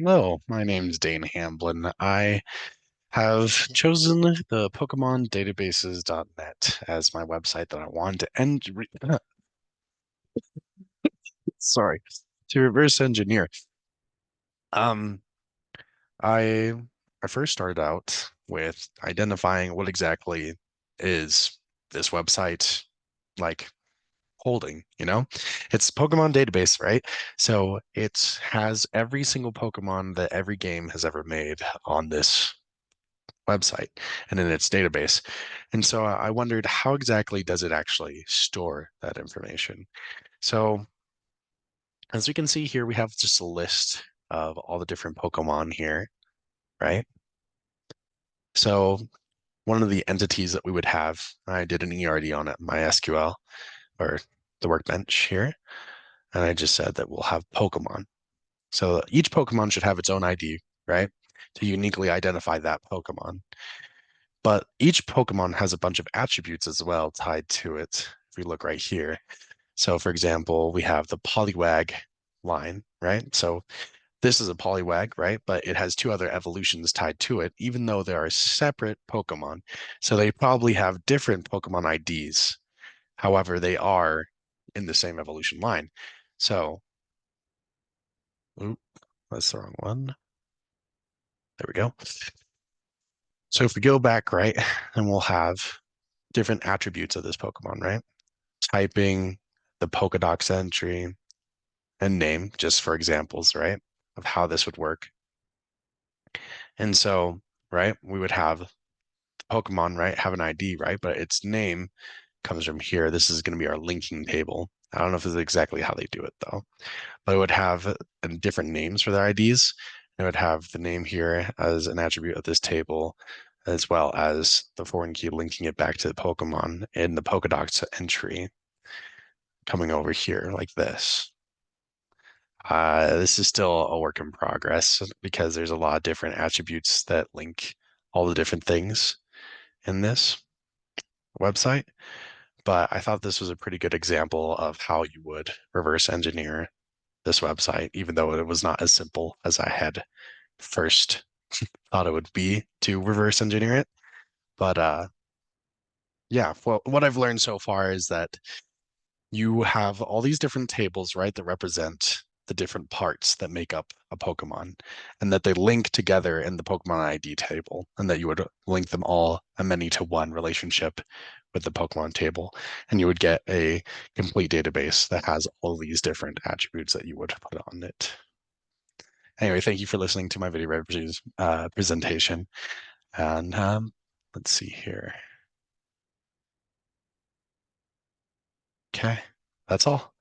Hello, my name's Dane Hamblin. I have chosen the Pokemon Databases.net as my website that I want to sorry, to reverse engineer. Um, I I first started out with identifying what exactly is this website like holding, you know? It's Pokemon database, right? So it has every single Pokemon that every game has ever made on this website and in its database. And so I wondered how exactly does it actually store that information? So as we can see here, we have just a list of all the different Pokemon here, right? So one of the entities that we would have, I did an ERD on it, my SQL or the workbench here, and I just said that we'll have Pokemon. So each Pokemon should have its own ID, right? To uniquely identify that Pokemon. But each Pokemon has a bunch of attributes as well tied to it. If we look right here. So for example, we have the Poliwag line, right? So this is a Poliwag, right? But it has two other evolutions tied to it, even though they are separate Pokemon. So they probably have different Pokemon IDs. However, they are in the same evolution line. So, oop, that's the wrong one. There we go. So if we go back, right, and we'll have different attributes of this Pokemon, right? Typing, the Pokedox entry, and name, just for examples, right, of how this would work. And so, right, we would have the Pokemon, right, have an ID, right, but its name comes from here. This is going to be our linking table. I don't know if this is exactly how they do it though, but it would have different names for their IDs. It would have the name here as an attribute of this table, as well as the foreign key linking it back to the Pokemon in the Pokedox entry coming over here like this. This is still a work in progress because there's a lot of different attributes that link all the different things in this website. But I thought this was a pretty good example of how you would reverse engineer this website, even though it was not as simple as I had first thought it would be to reverse engineer it. But yeah, well, what I've learned so far is that you have all these different tables, right, that represent the different parts that make up a Pokemon, and that they link together in the Pokemon ID table, and that you would link them all a many to one relationship with the Pokemon table, and you would get a complete database that has all these different attributes that you would put on it. Anyway, thank you for listening to my video presentation, and let's see here. Okay, that's all.